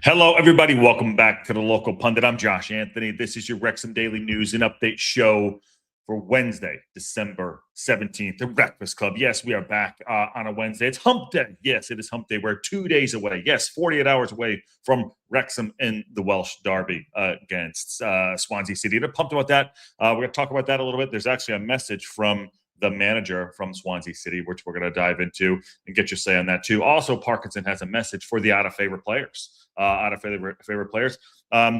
Hello, everybody. Welcome back to the Local Pundit. I'm Josh Anthony. This is your Wrexham Daily News and Update show for Wednesday, December 17th, the Breakfast Club. Yes, we are back on a Wednesday. It's hump day. Yes, it is hump day. We're 2 days away. Yes, 48 hours away from Wrexham in the Welsh Derby against Swansea City. They're pumped about that. We're going to talk about that a little bit. There's actually a message from the manager from Swansea City, which we're going to dive into and get your say on that too. Also, Parkinson has a message for the out of favor players. Favorite players,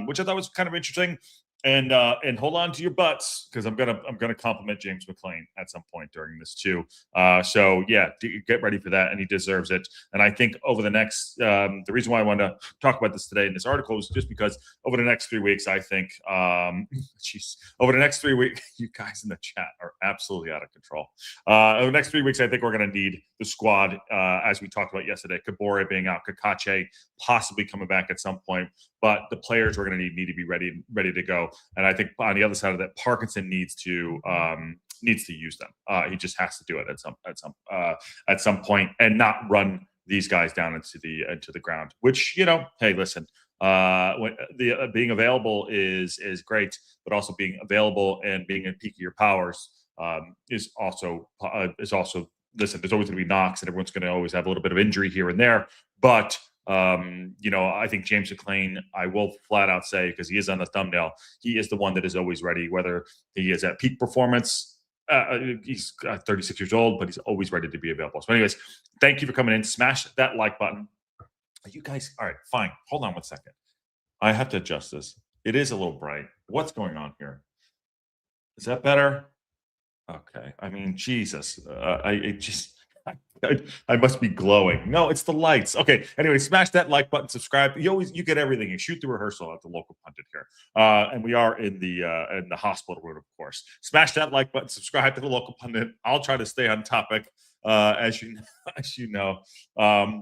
which I thought was kind of interesting. And hold on to your butts because I'm gonna compliment James McLean at some point during this too. So yeah, get ready for that, and he deserves it. And I think over the next, the reason why I wanted to talk about this today in this article is just because over the next 3 weeks, I think, over the next 3 weeks, you guys in the chat are absolutely out of control. Over the next 3 weeks, I think we're going to need the squad, as we talked about yesterday. Kabore being out, Kakache possibly coming back at some point, but the players we're going to need to be ready to go. And I think on the other side of that, Parkinson needs to use them. He just has to do it at some point and not run these guys down into the ground. Which, hey, listen, being available is great, but also being available and being at peak of your powers is also listen. There's always going to be knocks, and everyone's going to always have a little bit of injury here and there, but. I think James McLean, I will flat out say, because he is on the thumbnail, he is the one that is always ready, whether he is at peak performance. He's 36 years old, but he's always ready to be available. So anyways, thank you for coming in. Smash that like button. Are you guys, all right, fine. Hold on 1 second. I have to adjust this. It is a little bright. What's going on here? Is that better? Okay. I mean, Jesus. I must be glowing. No, it's the lights. Okay. Anyway, smash that like button, subscribe. You get everything. You shoot the rehearsal at the Local Pundit here, and we are in the hospital room, of course. Smash that like button, subscribe to the Local Pundit. I'll try to stay on topic. As you know,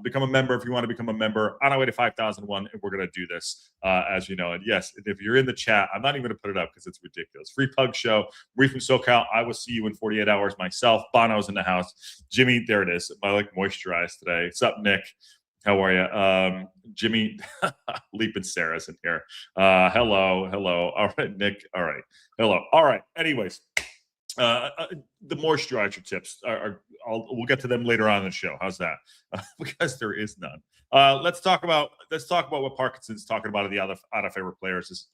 become a member if you want to become a member. On our way to 5,001, and we're going to do this, as you know. And yes, if you're in the chat, I'm not even going to put it up because it's ridiculous. Free Pug Show, Reef from SoCal. I will see you in 48 hours myself. Bono's in the house. Jimmy, there it is. I like moisturized today. What's up, Nick? How are you? Jimmy, Leaping Sarah's in here. Hello. All right, Nick. All right. Hello. All right. Anyways. The moisturizer tips we'll get to them later on in the show. How's that? Because there is none. Let's talk about what Parkinson's talking about of the out of favor players.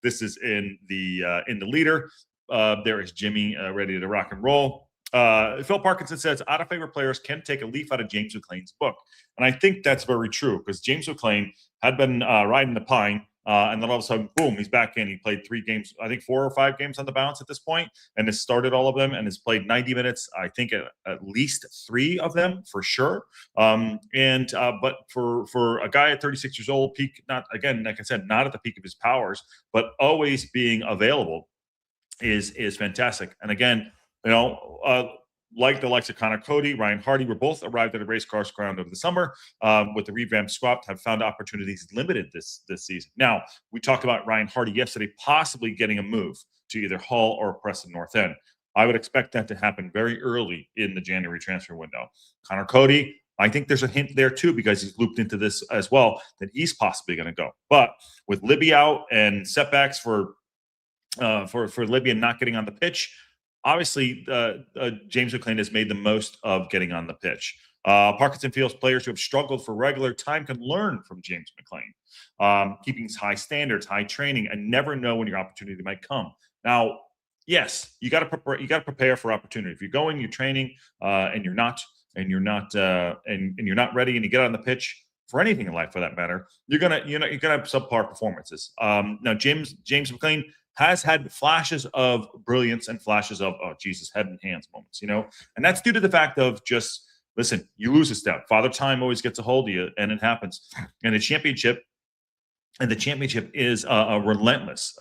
This is in the leader. There is Jimmy ready to rock and roll. Phil Parkinson says out of favor players can take a leaf out of James McLean's book, and I think that's very true because James McLean had been riding the pine. And then all of a sudden, boom, he's back in. He played 3 games, I think 4 or 5 games on the bounce at this point, and has started all of them and has played 90 minutes, I think at least 3 of them for sure. But for a guy at 36 years old, peak, not again, like I said, not at the peak of his powers, but always being available is fantastic. And again, like the likes of Connor Cody, Ryan Hardy, were both arrived at a race course ground over the summer with the revamped squad, have found opportunities limited this season. Now, we talked about Ryan Hardy yesterday possibly getting a move to either Hull or Preston North End. I would expect that to happen very early in the January transfer window. Connor Cody, I think there's a hint there too because he's looped into this as well that he's possibly going to go. But with Libby out and setbacks for Libby and not getting on the pitch, obviously, James McLean has made the most of getting on the pitch. Parkinson feels players who have struggled for regular time can learn from James McLean, keeping high standards, high training, and never know when your opportunity might come. Now, yes, you got to prepare. You got to prepare for opportunity. If you're going, you're training, and you're not ready, and you get on the pitch for anything in life, for that matter, you're gonna have subpar performances. Now, James McLean has had flashes of brilliance and flashes of, oh, Jesus, head and hands moments, and that's due to the fact of just, listen, you lose a step. Father Time always gets a hold of you, and it happens. And the championship is a relentless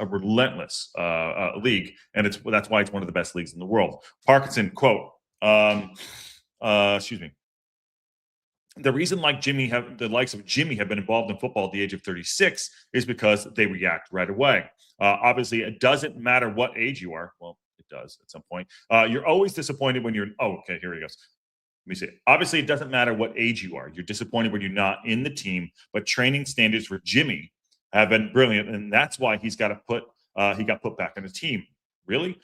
league, and that's why it's one of the best leagues in the world. Parkinson, quote, excuse me. The reason the likes of Jimmy have been involved in football at the age of 36 is because they react right away. Obviously, it doesn't matter what age you are. Well, it does at some point. You're always disappointed when you're. Oh, okay, here he goes. me see. Obviously, it doesn't matter what age you are. You're disappointed when you're not in the team, but training standards for Jimmy have been brilliant, and that's why he got put back on the team. Really,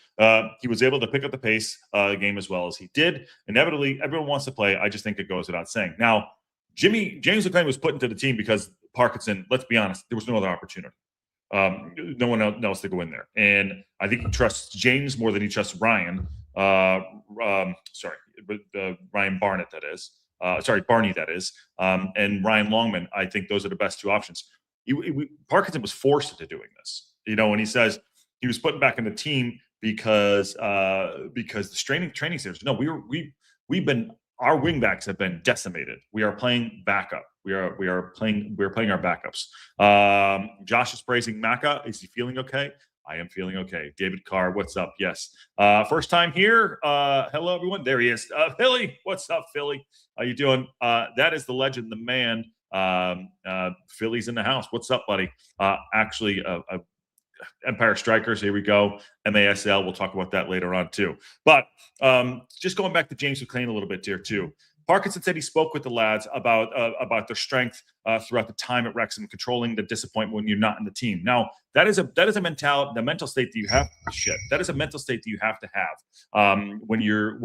he was able to pick up the pace game as well as he did. Inevitably, everyone wants to play. I just think it goes without saying. Now, James McClain was put into the team because Parkinson. Let's be honest, there was no other opportunity. No one else to go in there, and I think he trusts James more than he trusts Ryan. Ryan Barnett, that is. Barney, that is. And Ryan Longman. I think those are the best two options. Parkinson was forced into doing this, and he says he was put back in the team because the training standards. No, we've been our wingbacks have been decimated. We are playing backup. We're playing our backups. Josh is praising Maka. Is he feeling okay? I am feeling okay. David Carr, what's up? Yes. First time here. Hello, everyone. There he is. Philly, what's up, Philly? How you doing? That is the legend, the man. Philly's in the house. What's up, buddy? Actually, Empire Strikers. Here we go. MASL. We'll talk about that later on too. But just going back to James McClain a little bit here too. Parkinson said he spoke with the lads about their strength throughout the time at Wrexham, controlling the disappointment when you're not in the team. Now, that is a mental state that you have. That is a mental state that you have to have when you're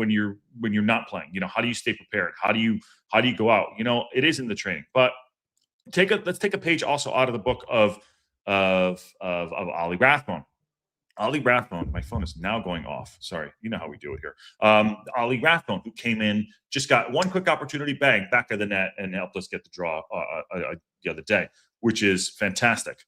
not playing. How do you stay prepared? How do you go out? It is in the training. But let's take a page also out of the book of Ollie Rathbone. Ollie Rathbone, my phone is now going off. Sorry, you know how we do it here. Ollie Rathbone, who came in, just got one quick opportunity, bang, back of the net, and helped us get the draw the other day, which is fantastic.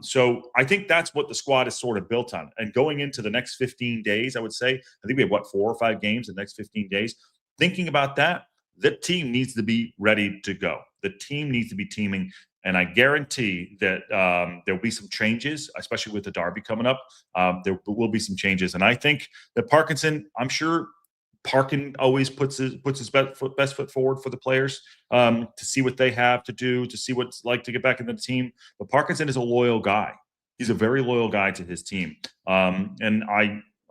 So I think that's what the squad is sort of built on. And going into the next 15 days, I would say, I think we have, 4 or 5 games in the next 15 days. Thinking about that, the team needs to be ready to go. The team needs to be teaming. And I guarantee that there'll be some changes, especially with the derby coming up. There will be some changes, and I think that Parkinson. I'm sure Parkin always puts his best foot forward for the players to see what they have to do, to see what it's like to get back into the team. But Parkinson is a loyal guy. He's a very loyal guy to his team, and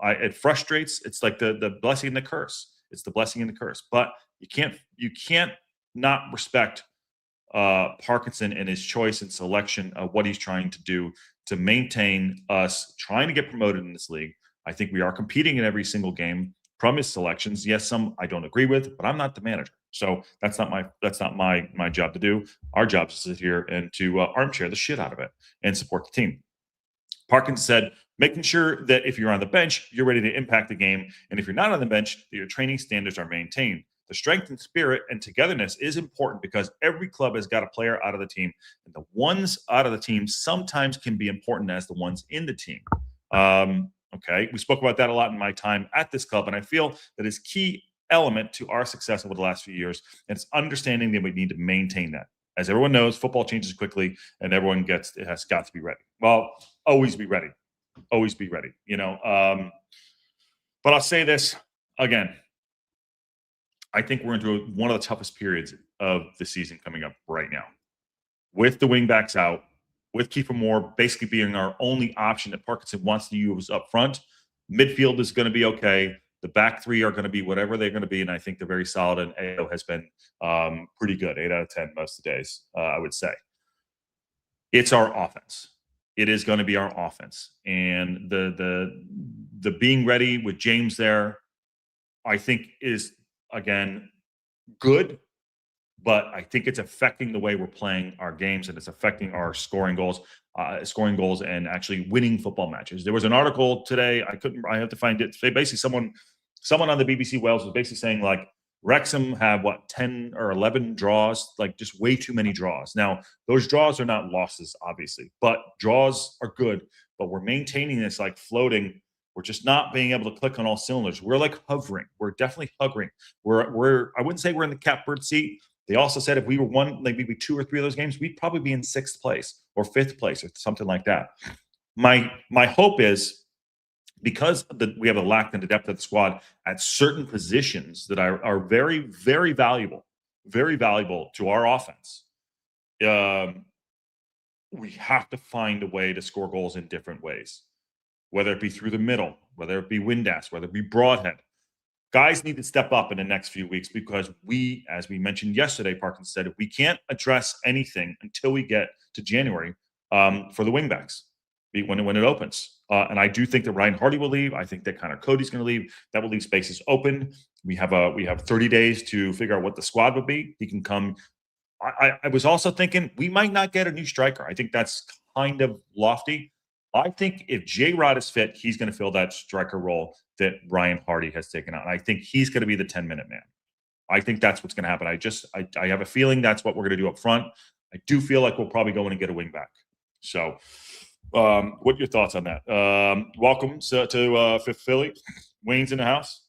it frustrates. It's like the blessing and the curse. It's the blessing and the curse. But you can't not respect Parkinson and his choice and selection of what he's trying to do to maintain us trying to get promoted in this league. I think we are competing in every single game from his selections. Yes, some I don't agree with, but I'm not the manager, so that's not my job to do. Our job is to sit here and to armchair the shit out of it and support the team. Parkinson said, making sure that if you're on the bench, you're ready to impact the game, and if you're not on the bench, that your training standards are maintained. The strength and spirit and togetherness is important because every club has got a player out of the team. And the ones out of the team sometimes can be important as the ones in the team. Okay. We spoke about that a lot in my time at this club. And I feel that is key element to our success over the last few years. And it's understanding that we need to maintain that. As everyone knows, football changes quickly and it has got to be ready. Well, always be ready. Always be ready, but I'll say this again. I think we're into one of the toughest periods of the season coming up right now. With the wingbacks out, with Kiefer Moore basically being our only option that Parkinson wants to use up front, midfield is going to be okay. The back three are going to be whatever they're going to be, and I think they're very solid, and AO has been pretty good, 8 out of 10 most of the days, I would say. It's our offense. It is going to be our offense. And the being ready with James there, I think is – again, good, but I think it's affecting the way we're playing our games, and it's affecting our scoring goals and actually winning football matches. There was an article today. I have to find it. Basically, someone on the BBC Wales was basically saying like Wrexham have 10 or 11 draws, like just way too many draws. Now, those draws are not losses, obviously, but draws are good. But we're maintaining this like floating. We're just not being able to click on all cylinders. We're like hovering. We're definitely hovering. I wouldn't say we're in the catbird seat. They also said if we were won like maybe 2 or 3 of those games, we'd probably be in 6th place or 5th place or something like that. My hope is because we have a lack in the depth of the squad at certain positions that are very, very valuable to our offense. We have to find a way to score goals in different ways. Whether it be through the middle, whether it be Windass, whether it be Broadhead. guys need to step up in the next few weeks because we, as we mentioned yesterday, Parkinson said, we can't address anything until we get to January for the wingbacks when it opens. And I do think that Ryan Hardy will leave. I think that Connor Cody's going to leave. That will leave spaces open. We have 30 days to figure out what the squad will be. He can come. I was also thinking we might not get a new striker. I think that's kind of lofty. I think if J-Rod is fit, he's going to fill that striker role that Ryan Hardy has taken on. I think he's going to be the 10-minute man. I think that's what's going to happen. I have a feeling that's what we're going to do up front. I do feel like we'll probably go in and get a wing back. So what are your thoughts on that? Welcome to Fifth Philly. Wayne's in the house.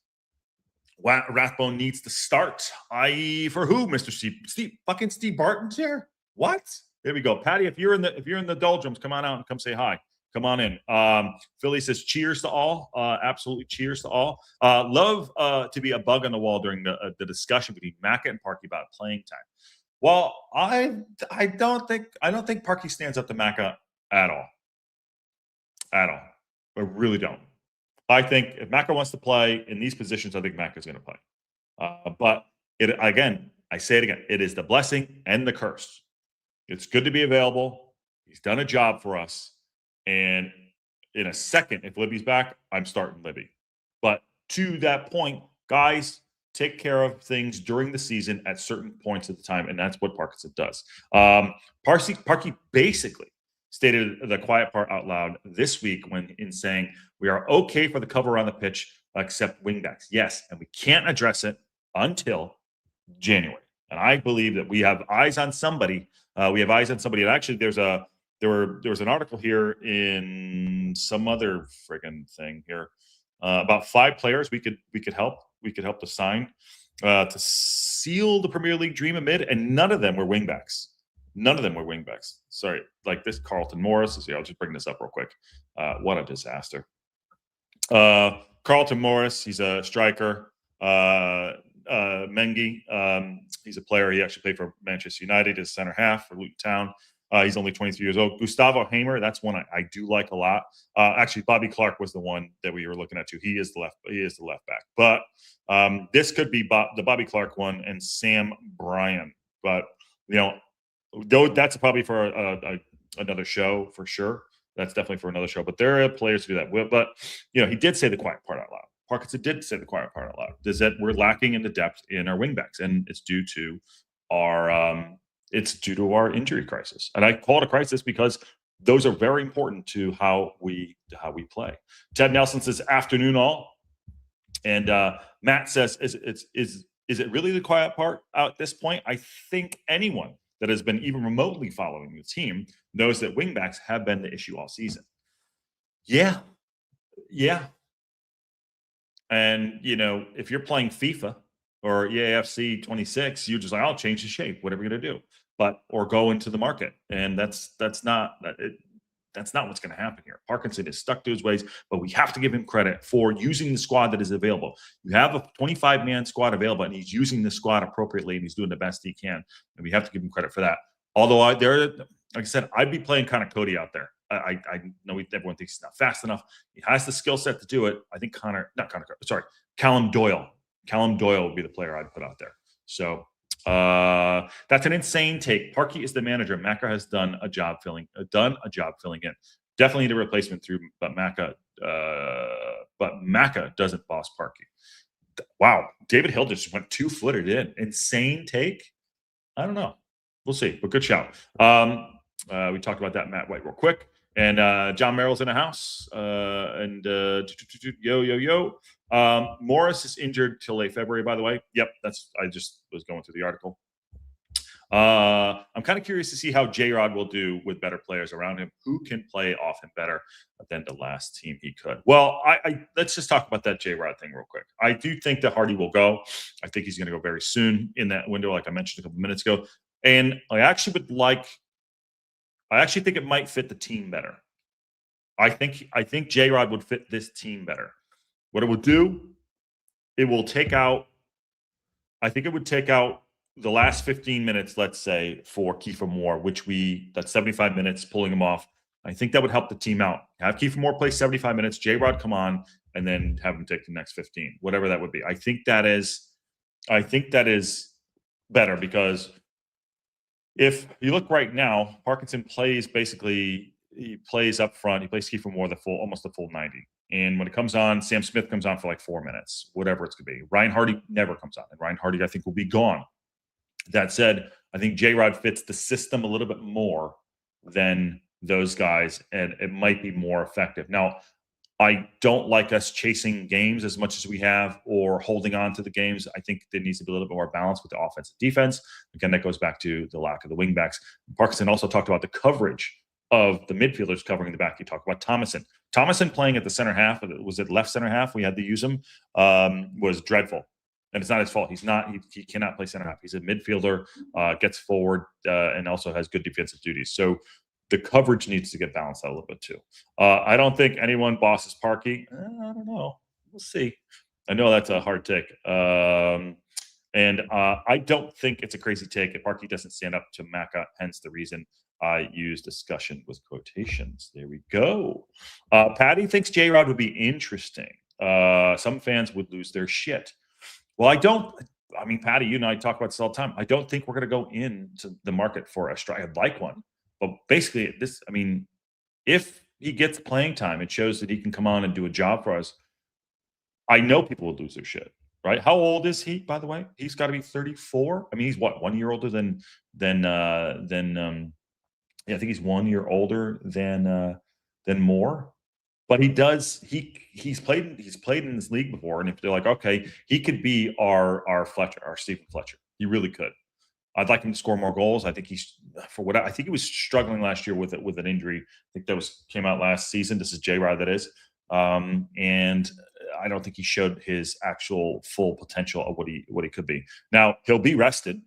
Rathbone needs to start. For who, Mr. Steve Barton's here? What? There we go. Patty, if you're in the doldrums, come on out and come say hi. Come on in. Philly says cheers to all. Absolutely cheers to all. Love to be a bug on the wall during the discussion between Macca and Parky about playing time. Well, I don't think Parky stands up to Macca at all. At all. I really don't. I think if Macca wants to play in these positions, I think Macca's going to play. But I say it again, it is the blessing and the curse. It's good to be available. He's done a job for us. And in a second, if Libby's back, I'm starting Libby. But to that point, guys, take care of things during the season at certain points of the time, and that's what Parkinson does. Parky basically stated the quiet part out loud this week in saying we are okay for the cover on the pitch except wingbacks. Yes, and we can't address it until January. And I believe that we have eyes on somebody. And actually, there was an article here in some other friggin' thing here about 5 players we could help. We could help to sign to seal the Premier League dream amid, and none of them were wingbacks. Sorry, like this Carlton Morris. I'll just bring this up real quick. What a disaster. Carlton Morris, he's a striker. Mengi, he's a player. He actually played for Manchester United as center half for Luton Town. He's only 23 years old. Gustavo Hamer, that's one I do like a lot. Actually, Bobby Clark was the one that we were looking at too. He is the left back. But this could be the Bobby Clark one and Sam Bryan. But that's probably for another show for sure. That's definitely for another show. But there are players to do that. But he did say the quiet part out loud. Parkinson did say the quiet part out loud. Is that we're lacking in the depth in our wingbacks, and it's due to our injury crisis. And I call it a crisis because those are very important to how we play. Ted Nelson says afternoon all, and Matt says is it really the quiet part at this point? I think anyone that has been even remotely following the team knows that wingbacks have been the issue all season. Yeah. And, if you're playing FIFA or EAFC 26, you're just like, I'll change the shape, whatever you're going to do. Or go into the market. And that's not what's going to happen here. Parkinson is stuck to his ways, but we have to give him credit for using the squad that is available. You have a 25-man squad available, and he's using the squad appropriately, and he's doing the best he can. And we have to give him credit for that. Although, like I said, I'd be playing Connor Cody out there. I know everyone thinks he's not fast enough. He has the skill set to do it. I think Callum Doyle. Callum Doyle would be the player I'd put out there. So that's an insane take. Parky is the manager. Macca has done a job filling in. Definitely the replacement through, but Macca doesn't boss Parky. Wow, David Hill just went 2-footed in. Insane take. I don't know. We'll see, but good shout. We talked about that Matt White real quick. And John Merrill's in the house. Yo. Morris is injured till late February, by the way. Yep, I just was going through the article. I'm kind of curious to see how J-Rod will do with better players around him. Who can play off him better than the last team he could? Well, let's just talk about that J-Rod thing real quick. I do think that Hardy will go. I think he's going to go very soon in that window, like I mentioned a couple minutes ago. And I actually think it might fit the team better. I think J-Rod would fit this team better. What it would do, it would take out the last 15 minutes, let's say, for Kiefer Moore, that's 75 minutes, pulling him off. I think that would help the team out. Have Kiefer Moore play 75 minutes, J-Rod come on, and then have him take the next 15, whatever that would be. I think that is better, because if you look right now, Parkinson plays he plays up front. He plays key for almost the full 90. And when it comes on, Sam Smith comes on for like 4 minutes, whatever it's going to be. Ryan Hardy never comes on, and Ryan Hardy, I think, will be gone. That said, I think J-Rod fits the system a little bit more than those guys, and it might be more effective. Now, I don't like us chasing games as much as we have, or holding on to the games. I think there needs to be a little bit more balance with the offense and defense. Again, that goes back to the lack of the wingbacks. Parkinson also talked about the coverage of the midfielders covering the back. He talked about Thomason playing at the center half. Was it left center half? We had to use him. Was dreadful. And it's not his fault. He cannot play center half. He's a midfielder, gets forward, and also has good defensive duties. So the coverage needs to get balanced out a little bit too. I don't think anyone bosses Parky. I don't know. We'll see. I know that's a hard take. And I don't think it's a crazy take if Parky doesn't stand up to Maka, hence the reason I use discussion with quotations. There we go. Patty thinks J-Rod would be interesting. Some fans would lose their shit. Well, I mean, Patty, you and I talk about this all the time. I don't think we're going to go into the market for a strike. I'd like one. But basically, if he gets playing time, it shows that he can come on and do a job for us. I know people will lose their shit, right? How old is he, by the way? He's got to be 34. I mean, he's what, 1 year older than I think he's 1 year older than Moore. But he's played in this league before, and if they're like, okay, he could be our Fletcher, our Stephen Fletcher. He really could. I'd like him to score more goals. I think he was struggling last year with an injury. I think that came out last season. This is J-Rod, that is. And I don't think he showed his actual full potential of what he could be. Now, he'll be rested.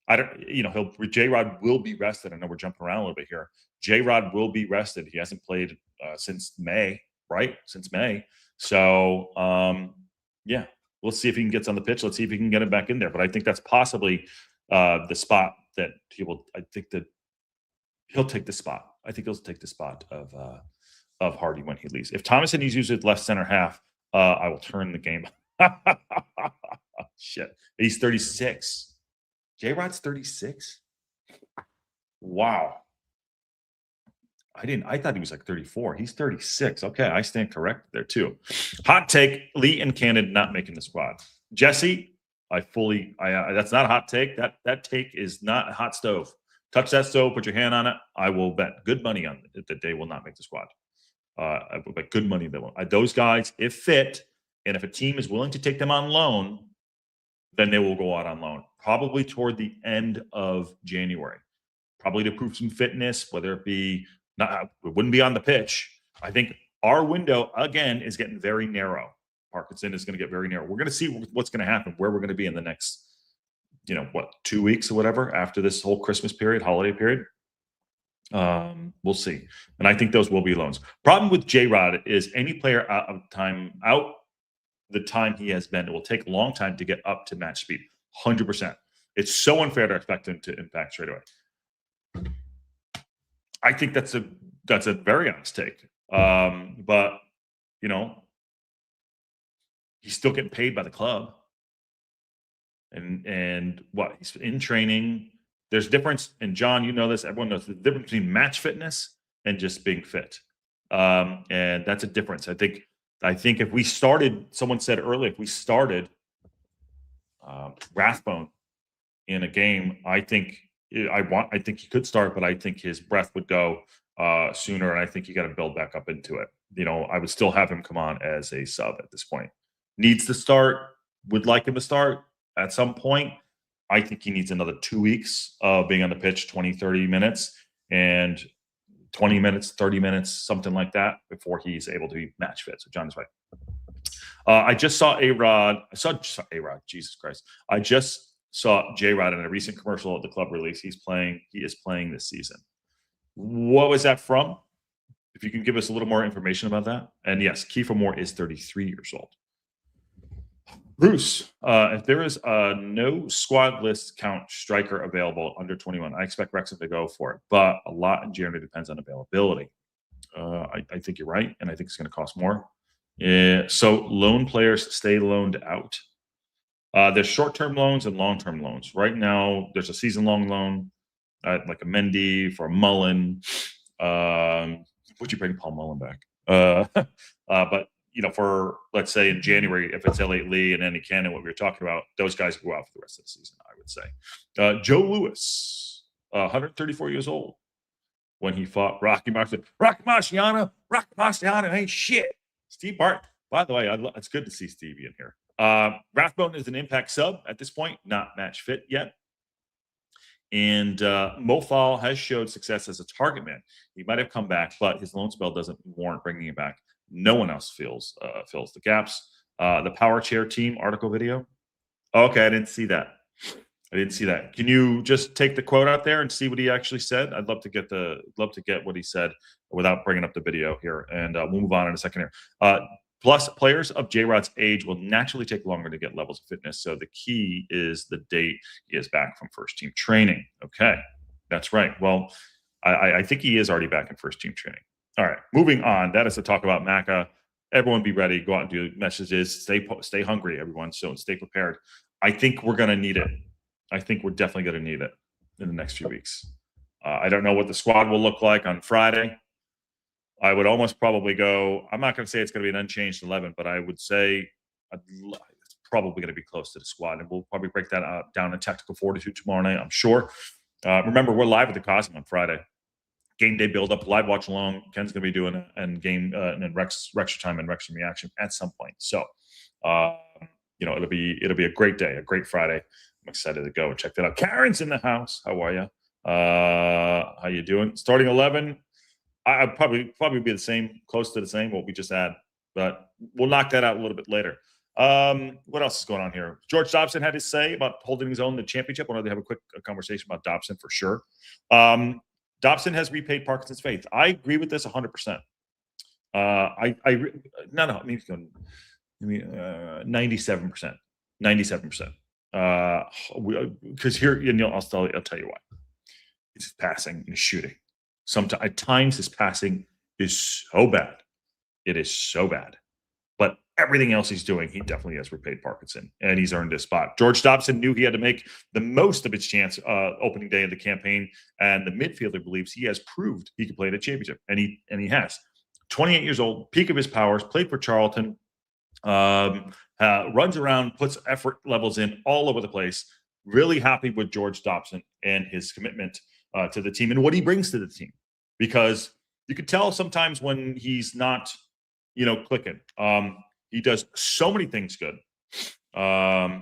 J-Rod will be rested. I know we're jumping around a little bit here. J-Rod will be rested. He hasn't played since May, right? Since May. So, yeah, we'll see if he gets on the pitch. Let's see if he can get him back in there. But I think that's possibly the spot that he will. I think that he'll take the spot. I think he'll take the spot of Hardy when he leaves. If Thomason is used at left center half, I will turn the game. Shit, he's 36. J-Rod's 36. Wow. I thought he was like 34. He's 36. Okay, I stand corrected there too. Hot take: Lee and Cannon not making the squad. Jesse, that's not a hot take. That take is not a hot stove. Touch that stove, put your hand on it. I will bet good money on it that they will not make the squad. I will bet good money they will. Those guys, if fit, and if a team is willing to take them on loan, then they will go out on loan, probably toward the end of January, probably to prove some fitness, whether it be it wouldn't be on the pitch. I think our window again is getting very narrow. Parkinson is going to get very narrow. We're going to see what's going to happen, where we're going to be in the next, 2 weeks or whatever after this whole Christmas period, holiday period. We'll see. And I think those will be loans. Problem with J-Rod is any player out the time he has been, it will take a long time to get up to match speed. 100%. It's so unfair to expect him to impact straight away. I think that's a very honest take. But he's still getting paid by the club. And what, he's in training. There's difference, and John, you know this, everyone knows the difference between match fitness and just being fit. And that's a difference. I think if we started, someone said earlier, if we started Rathbone in a game, I think he could start, but I think his breath would go sooner, and I think you got to build back up into it. I would still have him come on as a sub at this point. Needs to start, would like him to start at some point. I think he needs another 2 weeks of being on the pitch, 20, 30 minutes, and 20 minutes, 30 minutes, something like that, before he's able to be match fit. So John is right. I just saw A-Rod. Jesus Christ. I just saw J-Rod in a recent commercial at the club release. He is playing this season. What was that from? If you can give us a little more information about that. And yes, Kiefer Moore is 33 years old. Bruce, if there is a no squad list count striker available under 21, I expect Wrexham to go for it. But a lot in January depends on availability. I think you're right, and I think it's going to cost more. Yeah. So loan players stay loaned out. There's short-term loans and long-term loans. Right now, there's a season-long loan, like a Mendy for a Mullen. Would you bring Paul Mullen back? But for let's say in January, if it's Elliott Lee and Andy Cannon, what we were talking about, those guys go out for the rest of the season. I would say. Joe Louis, 134 years old, when he fought Rocky Marciano. Rocky Marciano ain't shit. Steve Barton. By the way, it's good to see Stevie in here. Rathbone is an impact sub at this point, not match fit yet. And Mofal has showed success as a target man. He might have come back, but his loan spell doesn't warrant bringing him back. No one else fills the gaps. The Power Chair Team article video. Okay, I didn't see that. Can you just take the quote out there and see what he actually said? I'd love to get what he said without bringing up the video here, and we'll move on in a second here. Plus, players of J-Rod's age will naturally take longer to get levels of fitness. So the key is the date he is back from first team training. Okay, that's right. Well, I think he is already back in first team training. All right, moving on. That is to talk about Macca. Everyone be ready. Go out and do messages. Stay hungry, everyone. So stay prepared. I think we're going to need it. I think we're definitely going to need it in the next few weeks. I don't know what the squad will look like on Friday. I would almost probably go, I'm not going to say it's going to be an unchanged 11, but I would say it's probably going to be close to the squad. And we'll probably break that down in Tactical Fortitude tomorrow night, I'm sure. Remember, we're live at the Cosmo on Friday. Game day build-up, live watch along. Ken's going to be doing it, and game and then Wrexham time and Wrexham reaction at some point. So, it'll be a great day, a great Friday. I'm excited to go and check that out. Karen's in the house. How are you? How you doing? Starting 11. I'd probably be the same, close to the same, what we just had, but we'll knock that out a little bit later. What else is going on here? George Dobson had his say about holding his own in the championship. I wanted to have a quick conversation about Dobson for sure. Dobson has repaid Parkinson's faith. I agree with this 100%. Maybe 97%. 97%. Because here, I'll tell you why. It's passing and shooting. Sometimes at times his passing is so bad. It is so bad. But everything else he's doing, he definitely has repaid Parkinson, and he's earned his spot. George Dobson knew he had to make the most of his chance opening day of the campaign, and the midfielder believes he has proved he can play in a championship, and he has. 28 years old, peak of his powers, played for Charlton, runs around, puts effort levels in all over the place. Really happy with George Dobson and his commitment to the team and what he brings to the team, because you could tell sometimes when he's not, clicking. He does so many things good, but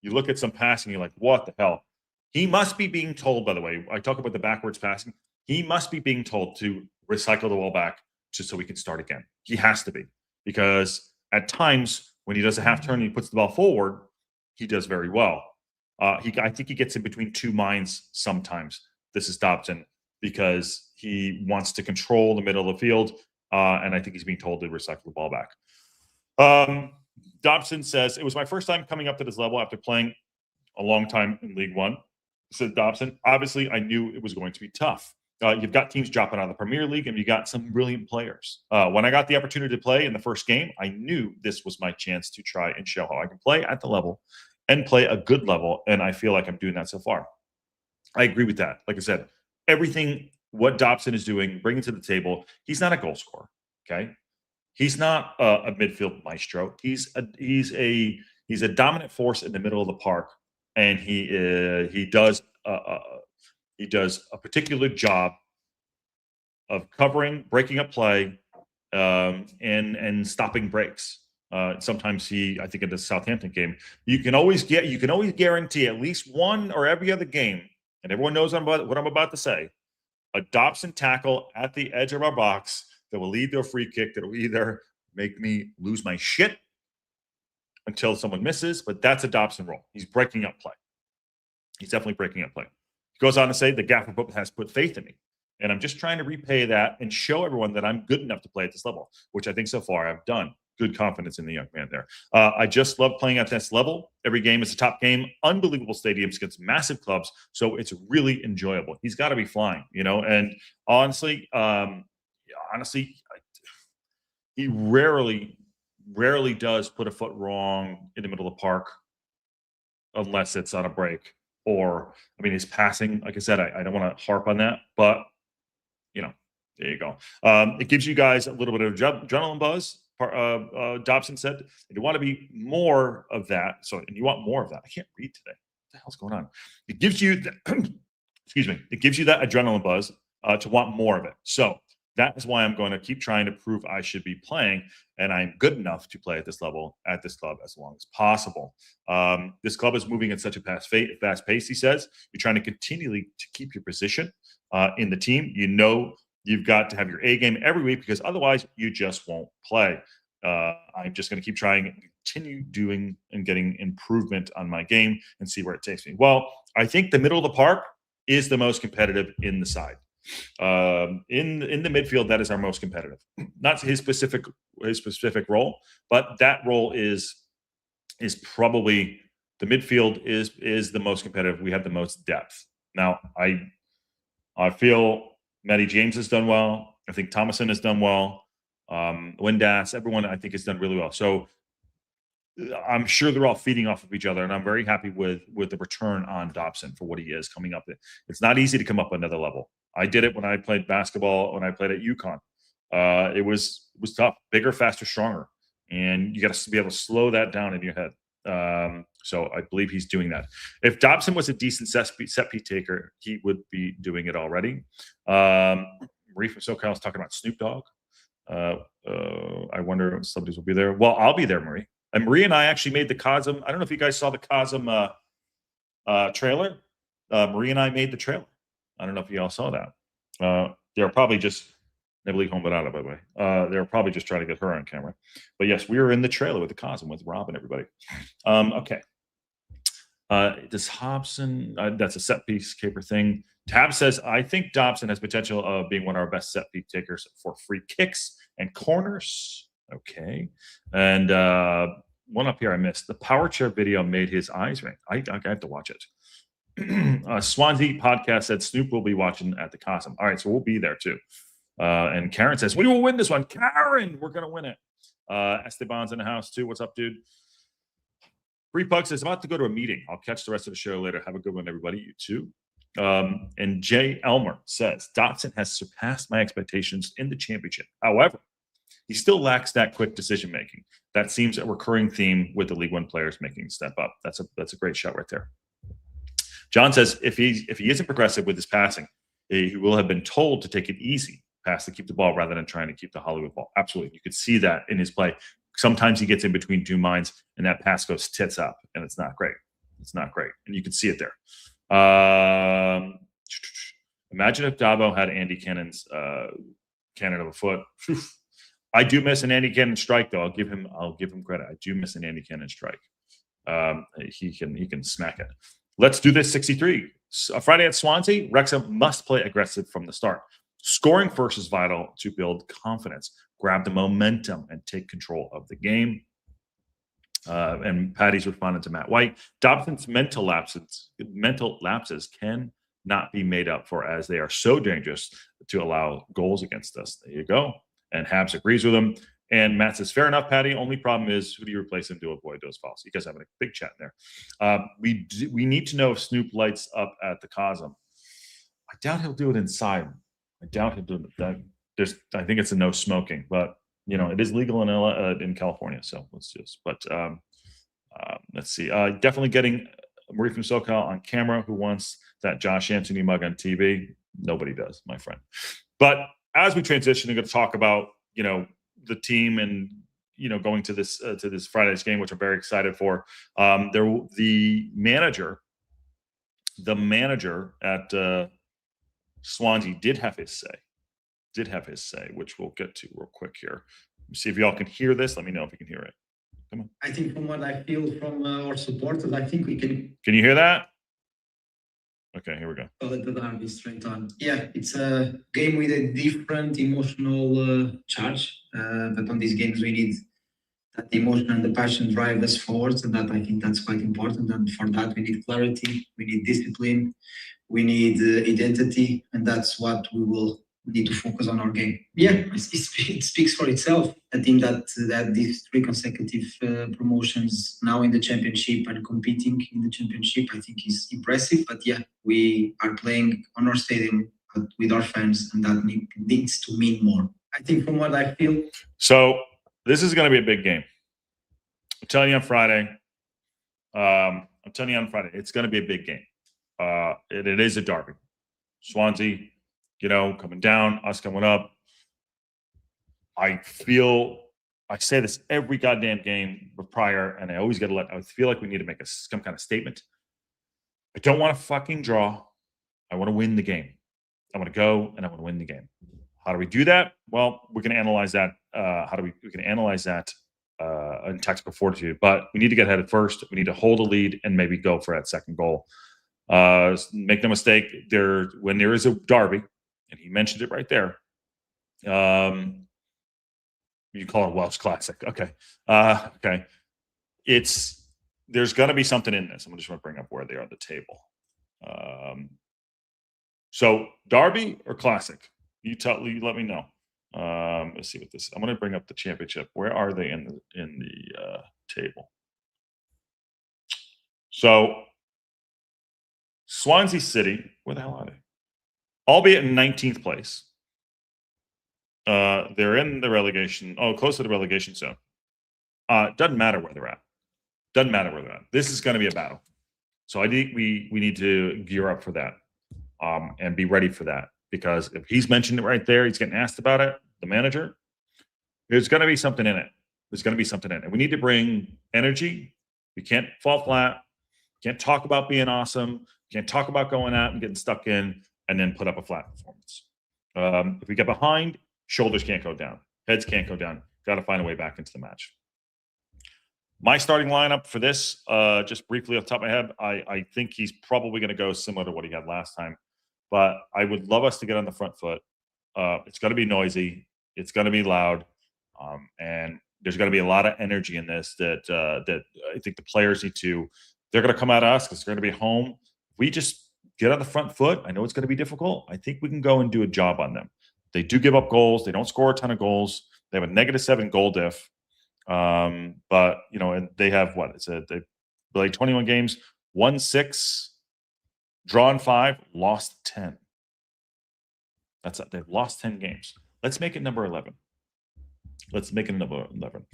you look at some passing, you're like, what the hell? He must be being told, by the way, I talk about the backwards passing. He must be being told to recycle the ball back just so we can start again. He has to be, because at times when he does a half turn and he puts the ball forward, he does very well. I think he gets in between two minds sometimes. This is Dobson, because he wants to control the middle of the field, and I think he's being told to recycle the ball back. Dobson says, it was my first time coming up to this level after playing a long time in League One. Said Dobson, obviously I knew it was going to be tough. You've got teams dropping out of the Premier League, and you got some brilliant players. When I got the opportunity to play in the first game, I knew this was my chance to try and show how I can play at the level and play a good level, and I feel like I'm doing that so far. I agree with that. Like I said, everything what Dobson is doing, bringing to the table, he's not a goal scorer, okay? He's not a midfield maestro. He's a dominant force in the middle of the park, and he does a particular job of covering, breaking up play, and stopping breaks. Sometimes I think in the Southampton game, you can always guarantee at least one or every other game, and everyone knows what I'm about to say, a Dobson tackle at the edge of our box that will lead to a free kick that will either make me lose my shit until someone misses, but that's a Dobson role. He's breaking up play. He's definitely breaking up play. He goes on to say, the gaffer has put faith in me, and I'm just trying to repay that and show everyone that I'm good enough to play at this level, which I think so far I've done. Good confidence in the young man there. I just love playing at this level. Every game is a top game. Unbelievable stadiums against massive clubs, so it's really enjoyable. He's got to be flying, And honestly, he rarely does put a foot wrong in the middle of the park, unless it's on a break. Or, I mean, his passing, like I said, I don't want to harp on that, but you know, there you go. It gives you guys a little bit of adrenaline buzz. Dobson said, and you want to be more of that. So, and you want more of that. I can't read today. What the hell's going on? It gives you, excuse me, it gives you that adrenaline buzz to want more of it. So that is why I'm going to keep trying to prove I should be playing, and I'm good enough to play at this level at this club as long as possible. This club is moving at such a fast pace, he says. You're trying to continually to keep your position in the team. You know you've got to have your A game every week, because otherwise you just won't play. I'm just going to keep trying and continue doing and getting improvement on my game and see where it takes me. Well, I think the middle of the park is the most competitive in the side. In the midfield, that is our most competitive. Not his specific role, but that role is probably, the midfield is the most competitive. We have the most depth. Now, I feel Matty James has done well. I think Thomason has done well. Windass, everyone I think has done really well. So I'm sure they're all feeding off of each other, and I'm very happy with the return on Dobson for what he is coming up. It's not easy to come up another level. I did it when I played basketball, when I played at UConn. It was tough, bigger, faster, stronger, and you got to be able to slow that down in your head. So I believe he's doing that. If Dobson was a decent set piece taker, he would be doing it already. Marie from SoCal is talking about Snoop Dogg. I wonder if somebody will be there. Well, I'll be there, Marie. And Marie and I actually made the Cosm. I don't know if you guys saw the Cosm trailer. Marie and I made the trailer. I don't know if you all saw that. They're probably just Nebly Hombadata, by the way. They're probably just trying to get her on camera. But yes, we were in the trailer with the Cosm with Rob and everybody. Okay. Does Hobson? That's a set piece caper thing. Tab says, I think Dobson has potential of being one of our best set piece takers for free kicks and corners. Okay. And one up here I missed. The power chair video made his eyes ring. I have to watch it. Swansea podcast said Snoop will be watching at the Cosm. All right, so we'll be there too. And Karen says, we will win this one. Karen, we're going to win it. Esteban's in the house too. What's up, dude? Free Pug says, about to go to a meeting. I'll catch the rest of the show later. Have a good one, everybody. You too. And Jay Elmer says, Dobson has surpassed my expectations in the championship. However, he still lacks that quick decision making. That seems a recurring theme with the League One players making a step up. That's a great shot right there. John says, if he isn't progressive with his passing, he will have been told to take it easy, pass to keep the ball rather than trying to keep the Hollywood ball. Absolutely. You could see that in his play. Sometimes he gets in between two minds and that pass goes tits up, and it's not great. It's not great. And you can see it there. Imagine if Dabo had Andy Cannon's cannon of a foot. Whew. I do miss an Andy Cannon strike, though. I'll give him credit. I do miss an Andy Cannon strike. He can smack it. Let's do this 63. Friday at Swansea, Wrexham must play aggressive from the start. Scoring first is vital to build confidence, grab the momentum, and take control of the game. And Patty's responding to Matt White. Dobson's mental lapses can not be made up for, as they are so dangerous to allow goals against us. There you go. And Habs agrees with him. And Matt says, fair enough, Patty. Only problem is, who do you replace him to avoid those fouls? You guys having a big chat there. We need to know if Snoop lights up at the Cosm. I doubt he'll do it inside. I doubt he'll do that. I think it's a no smoking, but it is legal in California. So let's see. Definitely getting Marie from SoCal on camera, who wants that Josh Anthony mug on TV. Nobody does, my friend. But as we transition, I'm going to talk about the team and going to this Friday's game, which I'm very excited for. The manager at Swansea did have his say, which we'll get to real quick here. See if y'all can hear this. Let me know if you can hear it. Come on. I think from what I feel from our supporters, I think we can. Can you hear that? Okay, here we go. Let the derby straight on. Yeah, it's a game with a different emotional charge. But on these games, we need that emotion and the passion drive us forward, and that I think that's quite important. And for that, we need clarity, we need discipline, we need identity, and that's what we will need to focus on our game. Yeah, it speaks for itself. A team that these 3 consecutive promotions now in the championship and competing in the championship, I think is impressive. But yeah, we are playing on our stadium with our fans, and that needs to mean more. I think from what I feel. So this is going to be a big game. I'm telling you on Friday. It's going to be a big game. It is a derby. Swansea, coming down, us coming up. I say this every goddamn game prior, and I always get I feel like we need to make some kind of statement. I don't want to fucking draw. I want to win the game. I want to go and I want to win the game. How do we do that? Well, we're going to analyze that. We can analyze that in tactical fortitude, but we need to get ahead first. We need to hold a lead and maybe go for that second goal. Make no mistake, when there is a derby, and he mentioned it right there. You call it a Welsh classic. Okay. Okay. There's going to be something in this. I'm just going to bring up where they are on the table. So derby or classic? You let me know. Let's see what this. I'm going to bring up the championship. Where are they in the table? So Swansea City, where the hell are they? Albeit in 19th place. They're in the relegation. Oh, close to the relegation zone. Doesn't matter where they're at. Doesn't matter where they're at. This is going to be a battle. So I think we need to gear up for that, and be ready for that. Because if he's mentioned it right there, he's getting asked about it, the manager, there's going to be something in it. There's going to be something in it. We need to bring energy. We can't fall flat. Can't talk about being awesome. Can't talk about going out and getting stuck in and then put up a flat performance. If we get behind, shoulders can't go down. Heads can't go down. Got to find a way back into the match. My starting lineup for this, just briefly off the top of my head, I think he's probably going to go similar to what he had last time. But I would love us to get on the front foot. It's going to be noisy. It's going to be loud. And there's going to be a lot of energy in this that I think the players need to. They're going to come at us because they're going to be home. We just get on the front foot. I know it's going to be difficult. I think we can go and do a job on them. They do give up goals. They don't score a ton of goals. They have a -7 goal diff. But and they have they played 21 games, won 6. Drawn 5, lost 10. That's it. They've lost 10 games. Let's make it number 11. Let's make it number 11.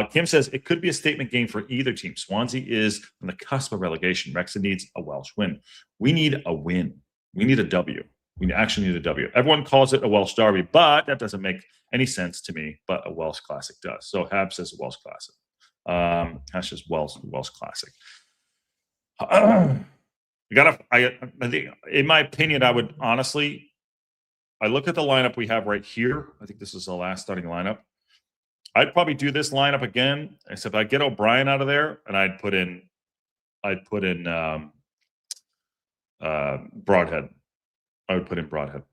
Kim says it could be a statement game for either team. Swansea is on the cusp of relegation. Wrexham needs a Welsh win. We need a win. We need a W. We actually need a W. Everyone calls it a Welsh derby, but that doesn't make any sense to me. But a Welsh classic does. So Hab says Welsh classic. Hash says Welsh classic. I think, in my opinion, I would honestly, I look at the lineup we have right here. I think this is the last starting lineup. I'd probably do this lineup again, except I'd get O'Brien out of there and I'd put in Broadhead. I would put in Broadhead.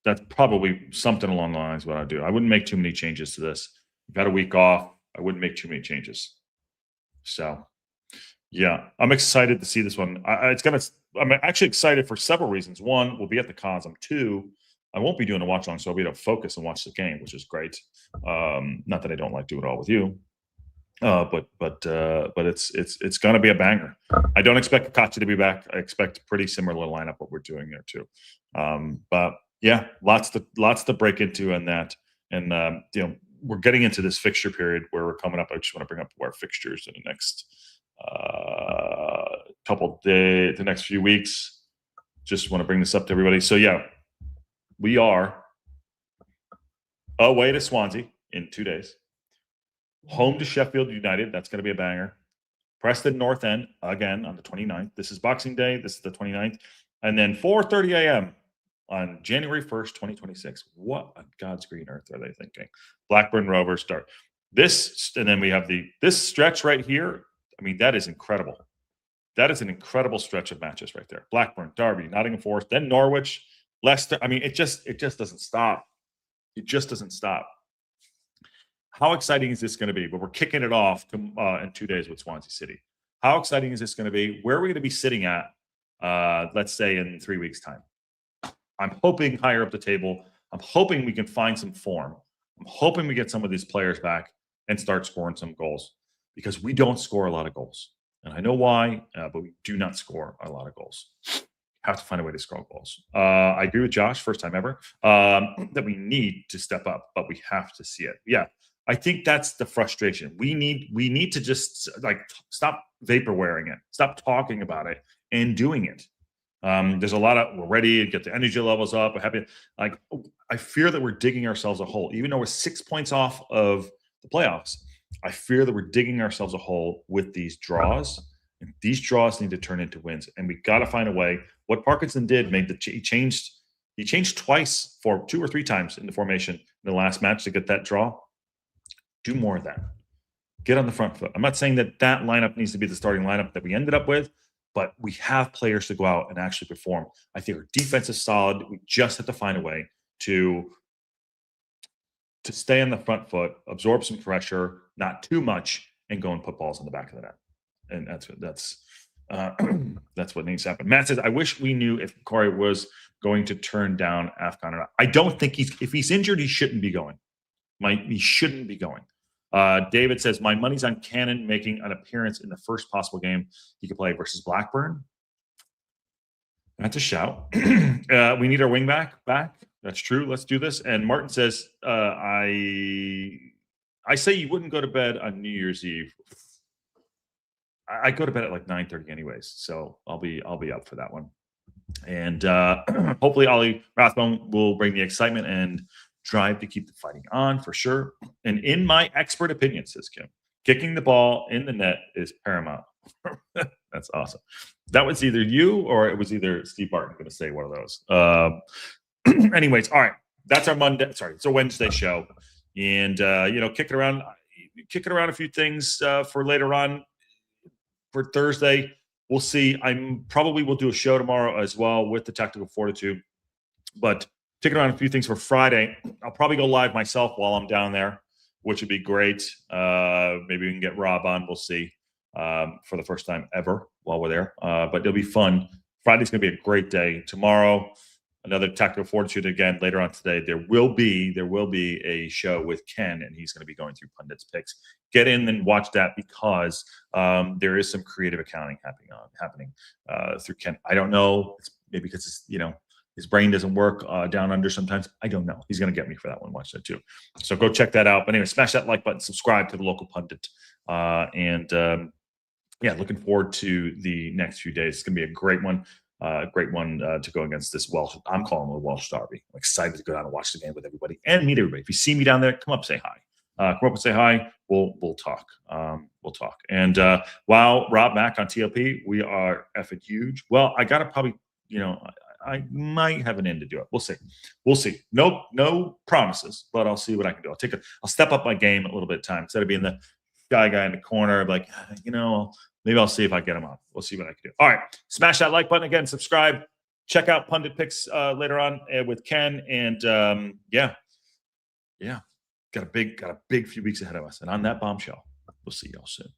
That's probably something along the lines of what I'd do. I wouldn't make too many changes to this. We've had a week off. I wouldn't make too many changes. So yeah, I'm excited to see this one. I'm actually excited for several reasons. One, we'll be at the Cosm. 2, I won't be doing a watch along, so I'll be able to focus and watch the game, which is great. Not that I don't like doing it all with you, but it's going to be a banger. I don't expect Kachi to be back. I expect a pretty similar lineup what we're doing there too. But yeah, lots to break into in that, and we're getting into this fixture period where we're coming up. I just want to bring up our fixtures in the next couple days, the next few weeks. Just want to bring this up to everybody. So yeah, we are away to Swansea in 2 days. Home to Sheffield United. That's going to be a banger. Preston North End again on the 29th. This is Boxing Day. This is the 29th. And then 4:30 a.m. on January 1st, 2026. What on God's green earth are they thinking? Blackburn Rovers start. This, and then we have this stretch right here. I mean, that is incredible. That is an incredible stretch of matches right there. Blackburn, Derby, Nottingham Forest, then Norwich, Leicester. I mean, it just doesn't stop. It just doesn't stop. How exciting is this going to be? But we're kicking it off in 2 days with Swansea City. How exciting is this going to be? Where are we going to be sitting at, let's say, in 3 weeks' time? I'm hoping higher up the table. I'm hoping we can find some form. I'm hoping we get some of these players back and start scoring some goals, because we don't score a lot of goals. And I know why, but we do not score a lot of goals. Have to find a way to score goals. I agree with Josh, first time ever, that we need to step up, but we have to see it. Yeah, I think that's the frustration. We need to just like stop vaporwaring it, stop talking about it, and doing it. There's a lot of we're ready to get the energy levels up. We're happy. Like I fear that we're digging ourselves a hole, even though we're 6 points off of the playoffs. I fear that we're digging ourselves a hole with these draws. And these draws need to turn into wins, and we got to find a way. What Parkinson did made he changed twice, for 2 or 3 times in the formation in the last match to get that draw. Do more of that. Get on the front foot. I'm not saying that lineup needs to be the starting lineup that we ended up with, but we have players to go out and actually perform. I think our defense is solid. We just have to find a way to stay on the front foot, absorb some pressure, not too much, and go and put balls in the back of the net. And that's what needs to happen. Matt says, I wish we knew if Corey was going to turn down AFCON or not. I don't think if he's injured, he shouldn't be going. He shouldn't be going. David says, my money's on Cannon making an appearance in the first possible game he could play versus Blackburn. That's a shout. We need our wing back. That's true. Let's do this. And Martin says, I say you wouldn't go to bed on New Year's Eve. I go to bed at like 9:30 anyways, so I'll be up for that one. And hopefully Ollie Rathbone will bring the excitement and drive to keep the fighting on for sure. And in my expert opinion, says Kim, kicking the ball in the net is paramount. That's awesome. That was either you or it was either Steve Barton going to say one of those. Anyways, all right. That's our Monday. Sorry, it's a Wednesday show. And, kicking around a few things for later on. For Thursday, we'll see. We'll do a show tomorrow as well with the Tactical Fortitude. But kicking around a few things for Friday, I'll probably go live myself while I'm down there, which would be great. Maybe we can get Rob on. We'll see for the first time ever while we're there. But it'll be fun. Friday's going to be a great day. Tomorrow, another Tactical Fortitude again. Later on today, there will be a show with Ken, and he's going to be going through pundits picks. Get in and watch that, because there is some creative accounting happening through Ken. I don't know. It's maybe because his brain doesn't work down under sometimes. I don't know. He's going to get me for that one. Watch that too. So go check that out. But anyway, smash that like button, subscribe to the local pundit, looking forward to the next few days. It's going to be a great one. To go against this Welsh. I'm calling it a Welsh derby. I'm excited to go down and watch the game with everybody and meet everybody. If you see me down there, come up, say hi. Come up and say hi. We'll talk. We'll talk. And while Rob Mack on TLP, we are effing huge. Well, I gotta probably, I might have an end to do it. We'll see. No promises, but I'll see what I can do. I'll step up my game a little bit of time instead of being the guy in the corner. Like, maybe I'll see if I get him on. We'll see what I can do. All right. Smash that like button again. Subscribe. Check out Pundit Picks later on with Ken. And got a big few weeks ahead of us. And on that bombshell, we'll see y'all soon.